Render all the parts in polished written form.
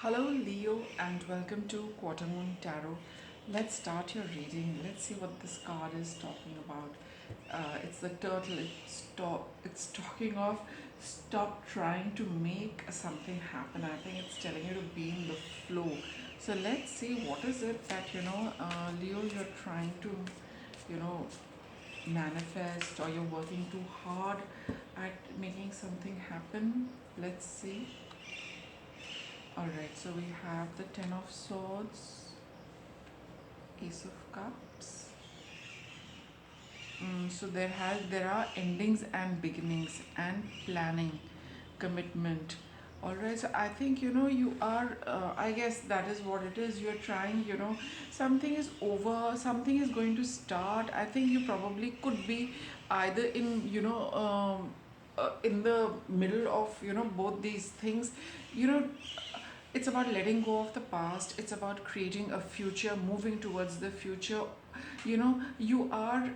Hello, Leo, and welcome to Quarter Moon Tarot. Let's start your reading. Let's see what this card is talking about. It's the turtle. It's talking of stop trying to make something happen. I think it's telling you to be in the flow. So let's see what is it that Leo, you're trying to, you know, manifest, or you're working too hard at making something happen. Let's see. Alright, so we have the Ten of Swords, Ace of Cups. So there are endings and beginnings and planning, commitment. Alright, so I think you are. I guess that is what it is. You're trying. Something is over. Something is going to start. I think you probably could be either in in the middle of both these things. You know, it's about letting go of the past. It's about creating a future, moving towards the future. You are,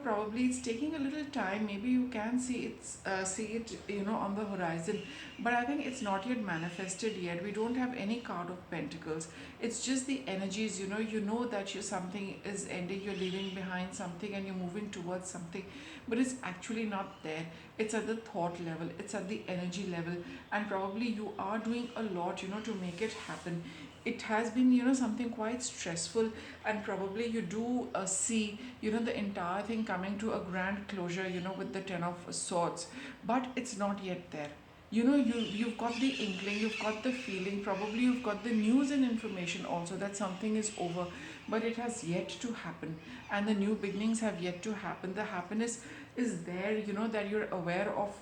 probably it's taking a little time. Maybe you can see it, on the horizon. But I think it's not yet manifested yet. We don't have any card of pentacles. It's just the energies. You know that something is ending. You're leaving behind something and you're moving towards something, but it's actually not there. It's at the thought level. It's at the energy level, and probably you are doing a lot to make it happen. It has been something quite stressful, and probably you do see the entire thing coming to a grand closure with the Ten of Swords, but it's not yet there. You've got the inkling, you've got the feeling, probably you've got the news and information also that something is over, but it has yet to happen, and the new beginnings have yet to happen. The happiness is there, that you're aware of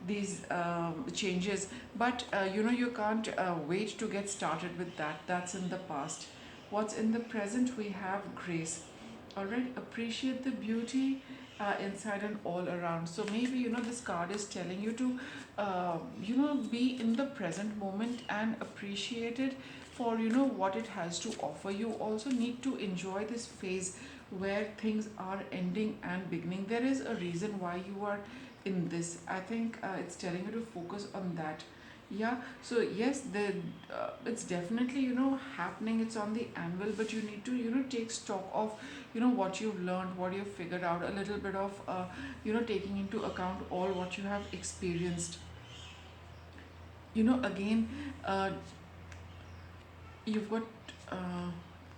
these changes, but you can't wait to get started with that. That's in the past. What's in the present? We have grace. All right, appreciate the beauty inside and all around. So maybe this card is telling you to be in the present moment and appreciate it for what it has to offer. You also need to enjoy this phase where things are ending and beginning. There is a reason why you are in this. I think it's telling you to focus on that. Yeah, so yes, it's definitely happening. It's on the anvil, but you need to take stock of what you've learned, what you've figured out, a little bit of taking into account all what you have experienced. Again, uh, you've got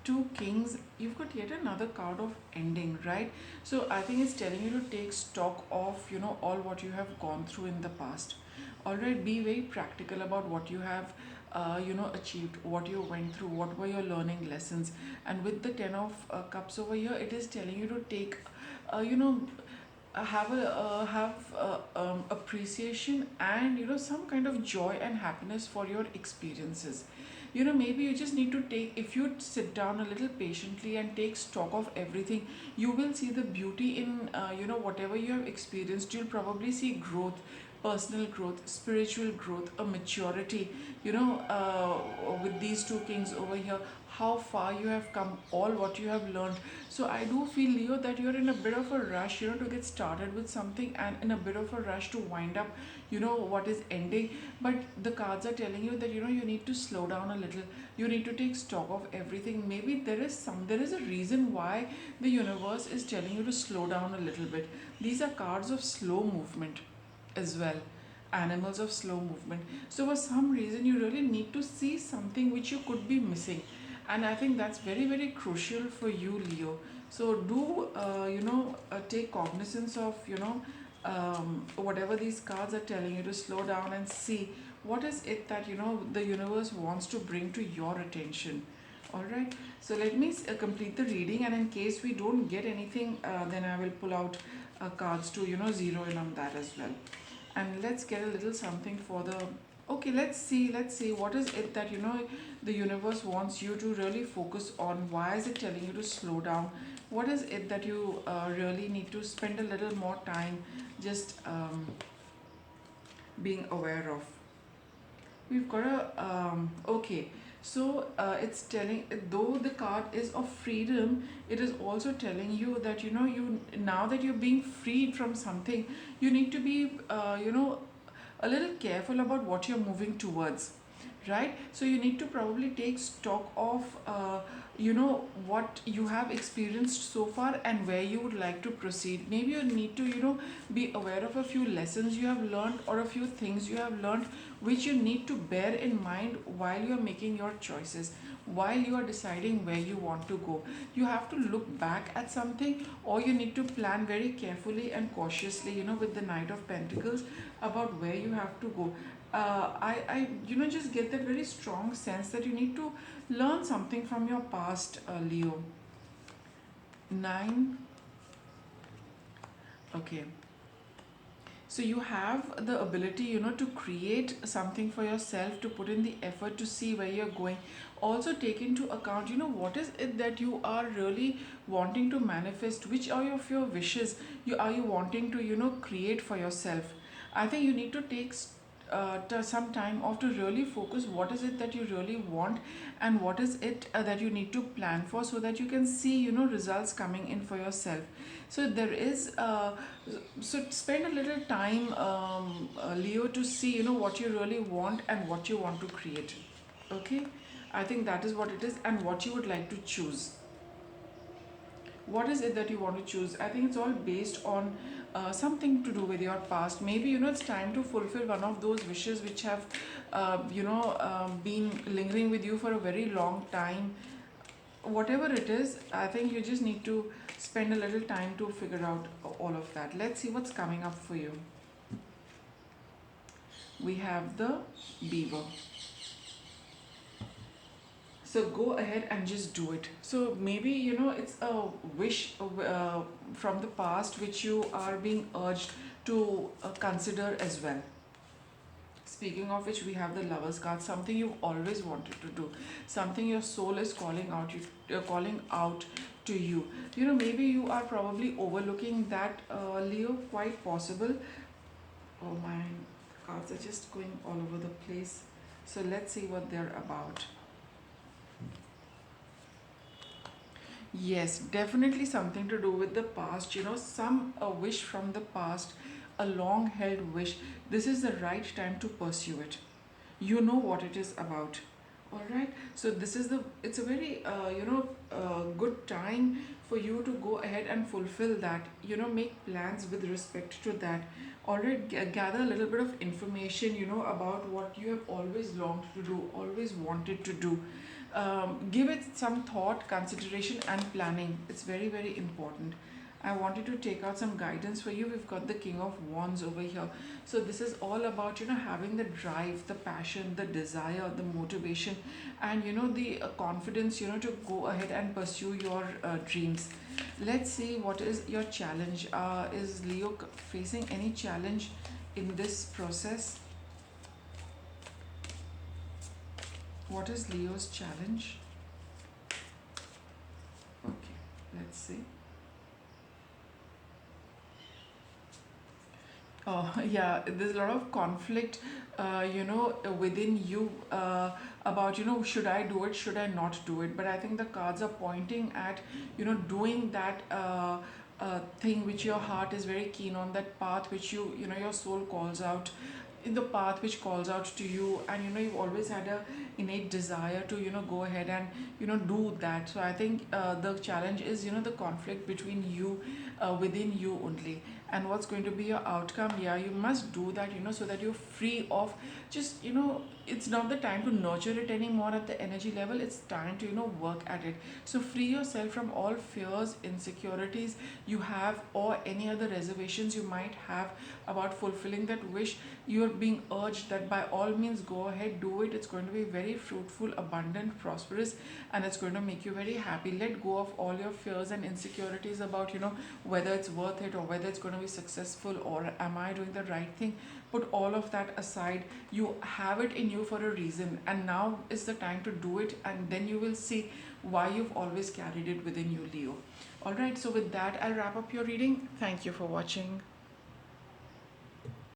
two kings. You've got yet another card of ending, right? So I think it's telling you to take stock of all what you have gone through in the past. All right, be very practical about what you have achieved, what you went through, what were your learning lessons. And with the Ten of Cups over here, it is telling you to take have appreciation and some kind of joy and happiness for your experiences. Maybe you just need to take, if you sit down a little patiently and take stock of everything, you will see the beauty in whatever you have experienced. You'll probably see growth, personal growth, spiritual growth, a maturity. With these two kings over here, how far you have come, all what you have learned. So I do feel, Leo, that you're in a bit of a rush, to get started with something, and in a bit of a rush to wind up, what is ending. But the cards are telling you that you need to slow down a little. You need to take stock of everything. Maybe there is a reason why the universe is telling you to slow down a little bit. These are cards of slow movement as well, animals of slow movement. So for some reason you really need to see something which you could be missing, and I think that's very, very crucial for you, Leo. So do take cognizance of whatever these cards are telling you, to slow down and see what is it that the universe wants to bring to your attention. All right, so let me complete the reading, and in case we don't get anything, then I will pull out cards to zero in on that as well. And let's get a little something for the. Okay, let's see what is it that the universe wants you to really focus on. Why is it telling you to slow down? What is it that you really need to spend a little more time just being aware of? We've got a okay. So it's telling, though the card is of freedom, it is also telling you that you, now that you're being freed from something, you need to be a little careful about what you're moving towards, right? So you need to probably take stock of what you have experienced so far and where you would like to proceed. Maybe you need to be aware of a few lessons you have learned or a few things you have learned which you need to bear in mind while you are making your choices, while you are deciding where you want to go. You have to look back at something, or you need to plan very carefully and cautiously, with the Knight of Pentacles, about where you have to go. I just get that very strong sense that you need to learn something from your past, Leo. Nine. Okay. So you have the ability, to create something for yourself, to put in the effort to see where you're going. Also take into account, what is it that you are really wanting to manifest, which are your wishes are you wanting to, create for yourself. I think you need to take some time off to really focus what is it that you really want, and what is it that you need to plan for, so that you can see, results coming in for yourself. So there is so spend a little time, Leo, to see, what you really want and what you want to create. Okay, I think that is what it is, and what you would like to choose. What is it that you want to choose? I think it's all based on something to do with your past. Maybe, it's time to fulfill one of those wishes which have been lingering with you for a very long time. Whatever it is, I think you just need to spend a little time to figure out all of that. Let's see what's coming up for you. We have the beaver. So go ahead and just do it. So maybe, it's a wish from the past which you are being urged to consider as well. Speaking of which, we have the Lovers card. Something you've always wanted to do, something your soul is calling out to you. Maybe you are probably overlooking that, Leo. Quite possible. Oh my, cards are just going all over the place. So let's see what they're about. Yes, definitely something to do with the past, some a wish from the past, a long held wish. This is the right time to pursue it. You know what it is about. All right. So this is it's a very good time for you to go ahead and fulfill that. Make plans with respect to that. All right. Gather a little bit of information, about what you have always longed to do, always wanted to do. Give it some thought, consideration, and planning. It's very, very important. I wanted to take out some guidance for you. We've got the King of Wands over here. So this is all about, having the drive, the passion, the desire, the motivation, and, the confidence, to go ahead and pursue your dreams. Let's see what is your challenge. Is Leo facing any challenge in this process? What is Leo's challenge? Okay, let's see. Oh, yeah, there's a lot of conflict, within you, about, should I do it, should I not do it? But I think the cards are pointing at, doing that thing which your heart is very keen on, that path which your soul calls out, in the path which calls out to you, and, you've always had a innate desire to, go ahead and, do that. So I think the challenge is, the conflict between you, within you only. And what's going to be your outcome? Yeah, you must do that, so that you're free of just, it's not the time to nurture it anymore at the energy level. It's time to, work at it. So free yourself from all fears, insecurities you have, or any other reservations you might have about fulfilling that wish. You're being urged that by all means go ahead, do it. It's going to be very fruitful, abundant, prosperous, and it's going to make you very happy. Let go of all your fears and insecurities about, whether it's worth it, or whether it's going to be successful, or am I doing the right thing. Put all of that aside. You have it in you for a reason, and now is the time to do it, and then you will see why you've always carried it within you, Leo. All right, so with that, I'll wrap up your reading. Thank you for watching.